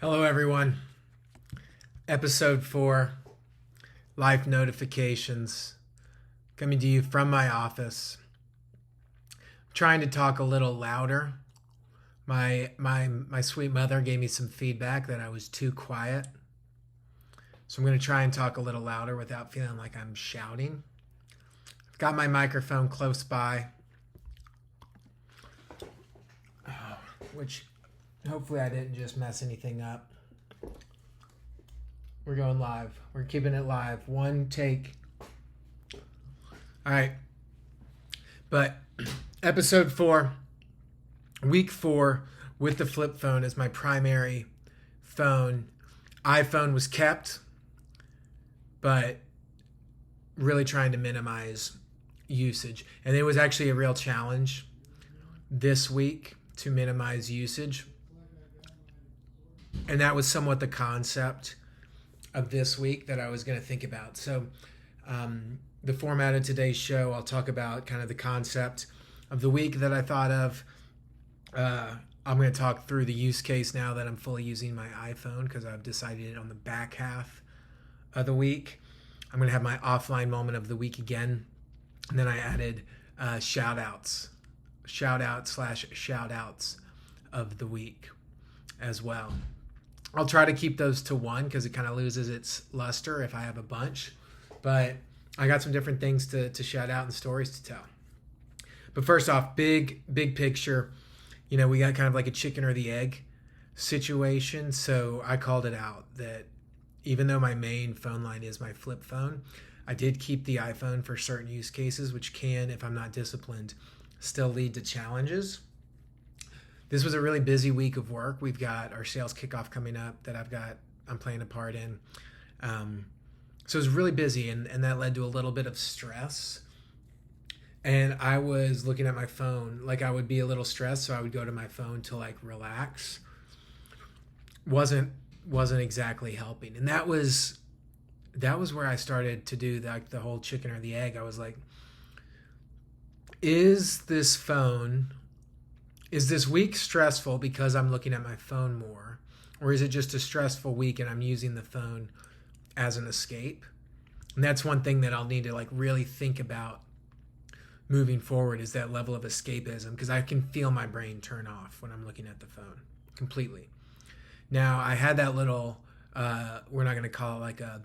Hello, everyone. Episode 4, Life Notifications, coming to you from my office. I'm trying to talk a little louder. My sweet mother gave me some feedback that I was too quiet. So I'm going to try and talk a little louder without feeling like I'm shouting. I've got my microphone close by, which hopefully I didn't just mess anything up. We're going live. We're keeping it live. One take. All right. But episode 4, week 4 with the flip phone as my primary phone. iPhone was kept, but really trying to minimize usage. And it was actually a real challenge this week to minimize usage. And that was somewhat the concept of this week that I was going to think about. So the format of today's show, I'll talk about kind of the concept of the week that I thought of. I'm going to talk through the use case now that I'm fully using my iPhone because I've decided on the back half of the week. I'm going to have my offline moment of the week again. And then I added shout outs of the week as well. I'll try to keep those to one because it kind of loses its luster if I have a bunch. But I got some different things to shout out and stories to tell. But first off, big picture. You know, we got kind of like a chicken or the egg situation. So I called it out that even though my main phone line is my flip phone, I did keep the iPhone for certain use cases, which can, if I'm not disciplined, still lead to challenges. This was a really busy week of work. We've got our sales kickoff coming up that I'm playing a part in. So it was really busy, and that led to a little bit of stress. And I was looking at my phone, like I would be a little stressed, so I would go to my phone to like relax. Wasn't exactly helping. And that was where I started to do the whole chicken or the egg. I was like, is this week stressful because I'm looking at my phone more? Or is it just a stressful week and I'm using the phone as an escape? And that's one thing that I'll need to like really think about moving forward, is that level of escapism, because I can feel my brain turn off when I'm looking at the phone completely. Now, I had that little, we're not going to call it like a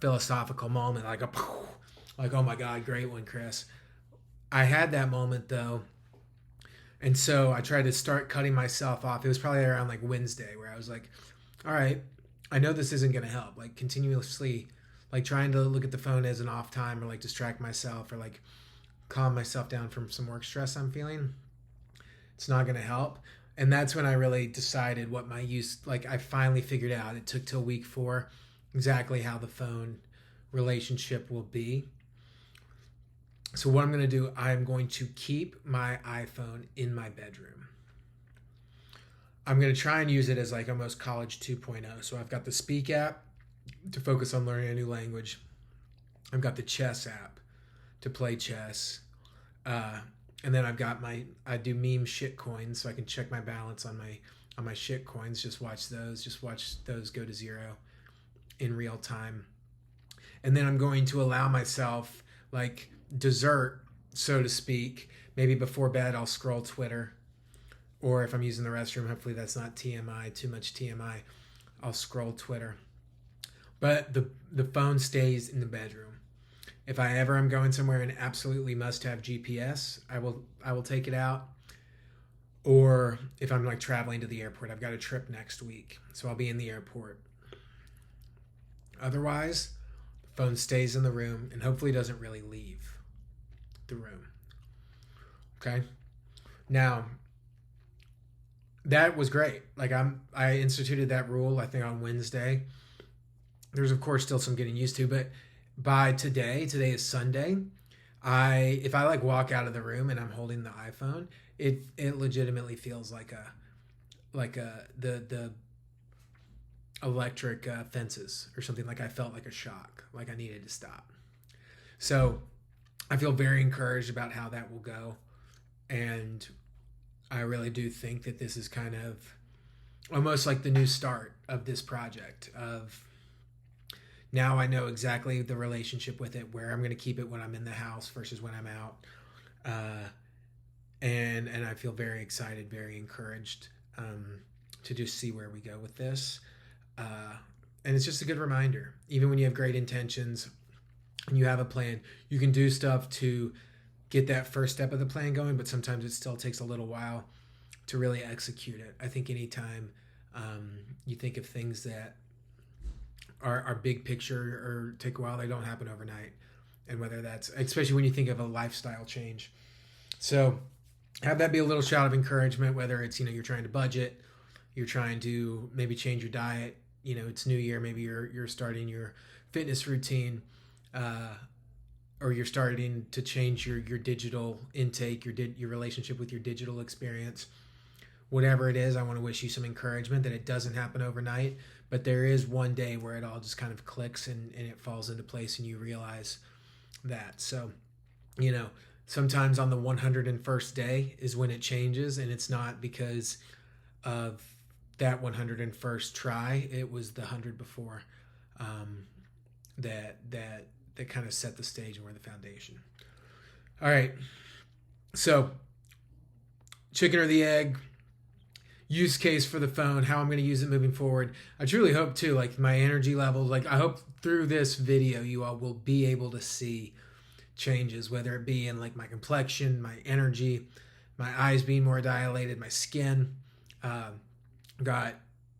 philosophical moment, like oh my God, great one, Chris. I had that moment though. And so I tried to start cutting myself off. It was probably around like Wednesday where I was like, all right, I know this isn't going to help. Like continuously, like trying to look at the phone as an off time or like distract myself or like calm myself down from some work stress I'm feeling. It's not going to help. And that's when I really decided what my use, like I finally figured out, it took till week 4, exactly how the phone relationship will be. So what I'm going to do, I'm going to keep my iPhone in my bedroom. I'm going to try and use it as like almost college 2.0. So I've got the Speak app to focus on learning a new language. I've got the Chess app to play chess. And then I've got I do meme shit coins so I can check my balance on my shit coins. Just watch those go to zero in real time. And then I'm going to allow myself like dessert, so to speak. Maybe before bed I'll scroll Twitter, or if I'm using the restroom, hopefully that's not TMI, too much TMI, I'll scroll Twitter. But the phone stays in the bedroom. If I ever am going somewhere and absolutely must have GPS, I will take it out. Or if I'm like traveling to the airport, I've got a trip next week, so I'll be in the airport. Otherwise, the phone stays in the room and hopefully doesn't really leave the room. Okay? Now, that was great. Like I instituted that rule, I think, on Wednesday. There's of course still some getting used to, but by today is Sunday, if I like walk out of the room and I'm holding the iPhone, it legitimately feels like the electric fences or something. Like I felt like a shock, like I needed to stop. So I feel very encouraged about how that will go. And I really do think that this is kind of almost like the new start of this project of now I know exactly the relationship with it, where I'm going to keep it when I'm in the house versus when I'm out. Uh, and I feel very excited, very encouraged to just see where we go with this. Uh, and it's just a good reminder, even when you have great intentions and you have a plan, you can do stuff to get that first step of the plan going, but sometimes it still takes a little while to really execute it. I think anytime you think of things that are big picture or take a while, they don't happen overnight. And whether that's, especially when you think of a lifestyle change. So have that be a little shout of encouragement, whether it's, you're trying to budget, you're trying to maybe change your diet, it's New Year, maybe you're starting your fitness routine, or you're starting to change your digital intake, your relationship with your digital experience. Whatever it is, I want to wish you some encouragement that it doesn't happen overnight, but there is one day where it all just kind of clicks and it falls into place and you realize that. So, sometimes on the 101st day is when it changes, and it's not because of that 101st try. It was the 100 before that kind of set the stage and were the foundation. All right. So, chicken or the egg, use case for the phone, how I'm going to use it moving forward. I truly hope too, like my energy levels, like I hope through this video you all will be able to see changes, whether it be in like my complexion, my energy, my eyes being more dilated, my skin. Got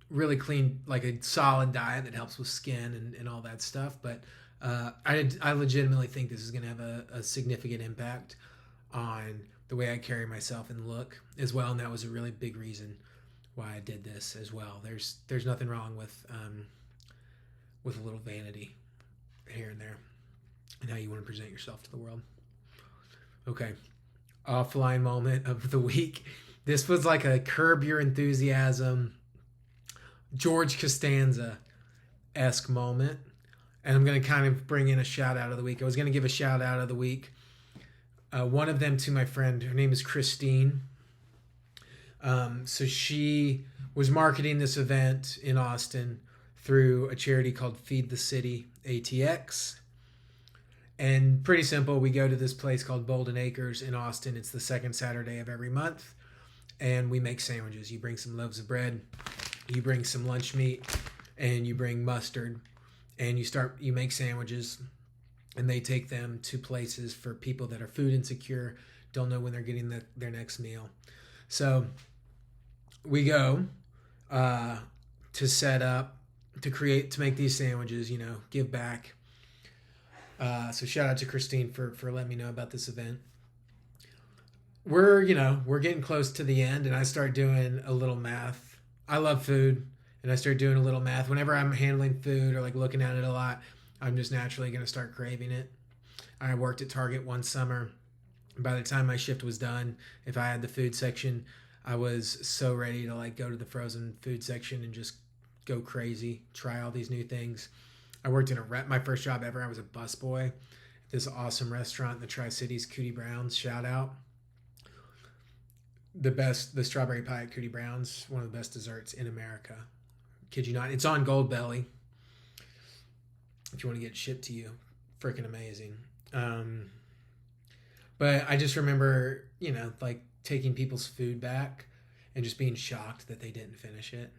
really clean, like a solid diet that helps with skin and all that stuff. But I legitimately think this is going to have a significant impact on the way I carry myself and look as well. And that was a really big reason why I did this as well. There's nothing wrong with a little vanity here and there and how you want to present yourself to the world. Okay. Offline moment of the week. This was like a Curb Your Enthusiasm, George Costanza-esque moment. And I'm going to kind of bring in a shout out of the week. I was going to give a shout out of the week. One of them to my friend. Her name is Christine. So she was marketing this event in Austin through a charity called Feed the City ATX. And pretty simple, we go to this place called Bolden Acres in Austin. It's the second Saturday of every month. And we make sandwiches. You bring some loaves of bread, you bring some lunch meat, and you bring mustard. And you make sandwiches. And they take them to places for people that are food insecure, don't know when they're getting their next meal. So we go to set up, to make these sandwiches, give back. So shout out to Christine for letting me know about this event. We're getting close to the end, and I start doing a little math. I love food, and I start doing a little math. Whenever I'm handling food or like looking at it a lot, I'm just naturally going to start craving it. I worked at Target one summer. By the time my shift was done, if I had the food section, I was so ready to like go to the frozen food section and just go crazy, try all these new things. I worked in my first job ever. I was a busboy at this awesome restaurant in the Tri-Cities, Cootie Brown's, shout out. The strawberry pie at Cootie Brown's, one of the best desserts in America. Kid you not. It's on Goldbelly. If you want to get it shipped to you, freaking amazing. But I just remember, like taking people's food back and just being shocked that they didn't finish it.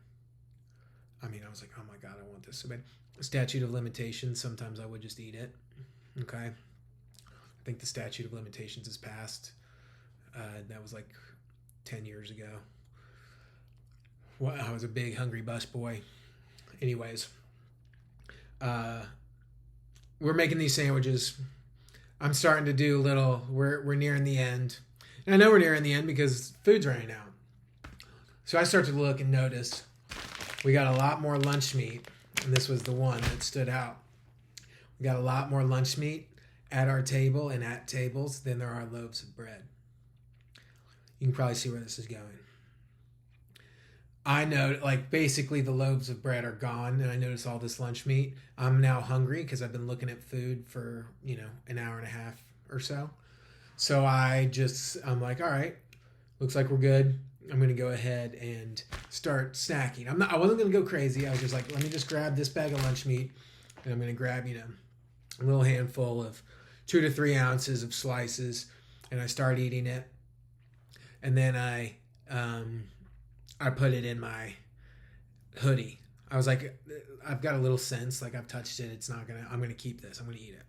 I mean, I was like, oh my God, I want this so bad. Statute of limitations, sometimes I would just eat it. Okay. I think the statute of limitations is passed. That was like 10 years ago. Well, I was a big hungry busboy. Anyways, we're making these sandwiches. I'm starting to do a little, we're nearing the end. And I know we're nearing the end because food's running out. So I start to look and notice we got a lot more lunch meat. And this was the one that stood out. We got a lot more lunch meat at our table and at tables than there are loaves of bread. You can probably see where this is going. I know, like, basically the loaves of bread are gone, and I notice all this lunch meat. I'm now hungry because I've been looking at food for, an hour and a half or so. So I'm like, all right, looks like we're good. I'm going to go ahead and start snacking. I wasn't going to go crazy. I was just like, let me just grab this bag of lunch meat, and I'm going to grab, a little handful of 2 to 3 ounces of slices, and I start eating it. And then I put it in my hoodie. I was like, I've got a little sense, like I've touched it. I'm going to keep this. I'm going to eat it.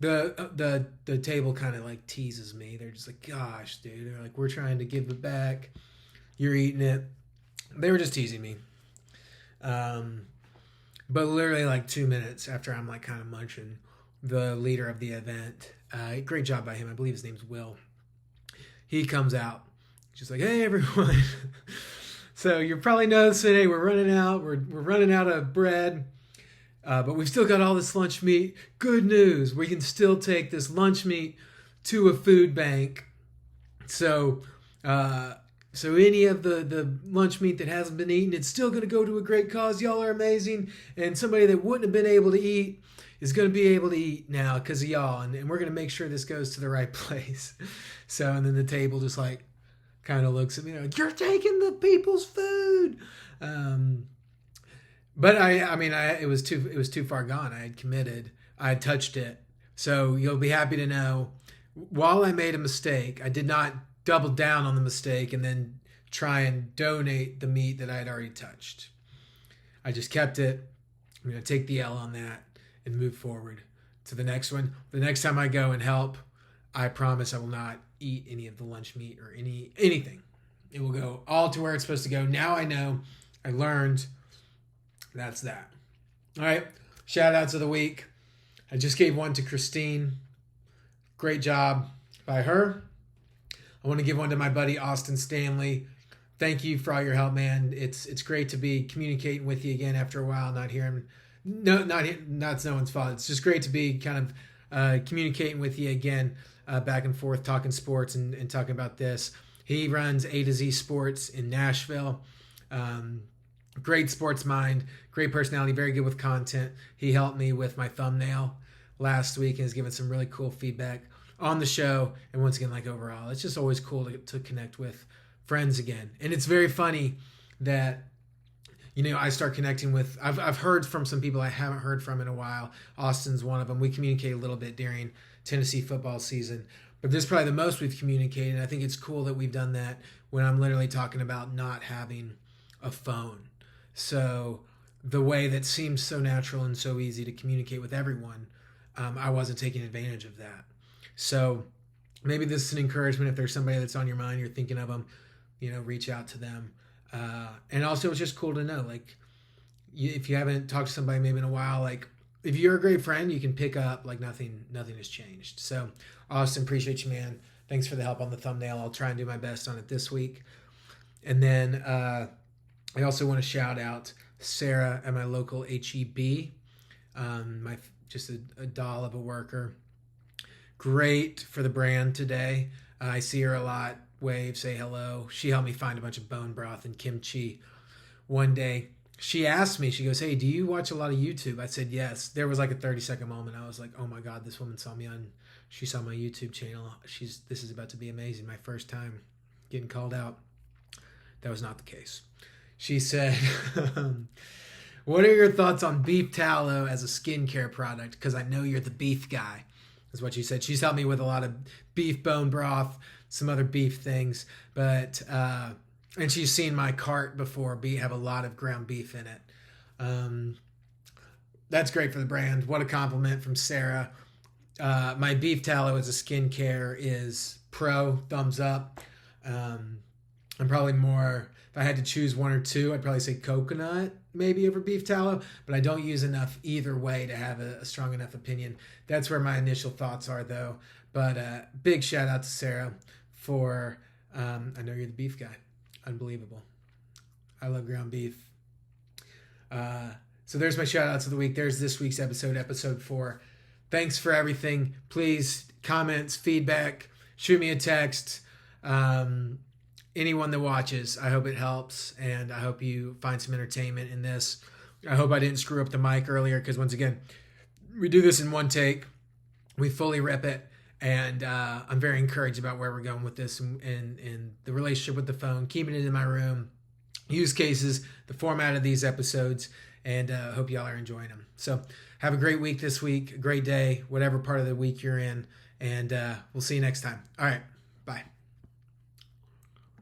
The table kind of like teases me. They're just like, gosh, dude. They're like, we're trying to give it back. You're eating it. They were just teasing me. But literally like 2 minutes after I'm like kind of munching, the leader of the event, great job by him. I believe his name's Will. He comes out. He's just like, hey, everyone. So you probably noticed today we're running out. We're running out of bread. But we've still got all this lunch meat. Good news. We can still take this lunch meat to a food bank. So any of the lunch meat that hasn't been eaten, it's still going to go to a great cause. Y'all are amazing. And somebody that wouldn't have been able to eat is going to be able to eat now because of y'all. And we're going to make sure this goes to the right place. So, and then the table just like kind of looks at me like, you're taking the people's food. But it was too far gone. I had committed. I had touched it. So you'll be happy to know, while I made a mistake, I did not double down on the mistake and then try and donate the meat that I had already touched. I just kept it. I'm going to take the L on that and move forward to the next one. The next time I go and help, I promise I will not eat any of the lunch meat or anything. It will go all to where it's supposed to go. Now I know. I learned. That's that. All right. Shout outs of the week. I just gave one to Christine. Great job by her. I want to give one to my buddy Austin Stanley. Thank you for all your help, man. It's great to be communicating with you again after a while, not hearing. No, not no one's fault. It's just great to be kind of communicating with you again, back and forth, talking sports and talking about this. He runs A to Z Sports in Nashville. Great sports mind, great personality, very good with content. He helped me with my thumbnail last week and has given some really cool feedback on the show. And once again, like overall, it's just always cool to connect with friends again. And it's very funny that, I start connecting with, I've heard from some people I haven't heard from in a while. Austin's one of them. We communicate a little bit during Tennessee football season, but this is probably the most we've communicated. And I think it's cool that we've done that when I'm literally talking about not having a phone. So the way that seems so natural and so easy to communicate with everyone, I wasn't taking advantage of that. So maybe this is an encouragement. If there's somebody that's on your mind, you're thinking of them, reach out to them. And also it's just cool to know, like, if you haven't talked to somebody maybe in a while, like if you're a great friend, you can pick up like nothing has changed. So Austin, appreciate you, man. Thanks for the help on the thumbnail. I'll try and do my best on it this week. And then, I also want to shout out Sarah at my local HEB, just a doll of a worker. Great for the brand today. I see her a lot. Wave, say hello. She helped me find a bunch of bone broth and kimchi one day. She asked me, she goes, hey, do you watch a lot of YouTube? I said, yes. There was like a 30-second moment. I was like, oh my God, this woman she saw my YouTube channel. This is about to be amazing. My first time getting called out. That was not the case. She said, what are your thoughts on beef tallow as a skincare product? Because I know you're the beef guy, is what she said. She's helped me with a lot of beef bone broth, some other beef things. But, and she's seen my cart before, have a lot of ground beef in it. That's great for the brand. What a compliment from Sarah. My beef tallow as a skincare is pro, thumbs up. I'm probably more... If I had to choose one or two, I'd probably say coconut maybe over beef tallow, but I don't use enough either way to have a strong enough opinion. That's where my initial thoughts are, though. But big shout out to Sarah for, I know you're the beef guy. Unbelievable. I love ground beef. So there's my shout outs of the week. There's this week's episode 4. Thanks for everything. Please, comments, feedback, shoot me a text. Anyone that watches, I hope it helps, and I hope you find some entertainment in this. I hope I didn't screw up the mic earlier, because once again, we do this in one take. We fully rip it, And I'm very encouraged about where we're going with this and the relationship with the phone, keeping it in my room, use cases, the format of these episodes, and hope y'all are enjoying them. So have a great week this week, a great day, whatever part of the week you're in, and we'll see you next time. All right, bye.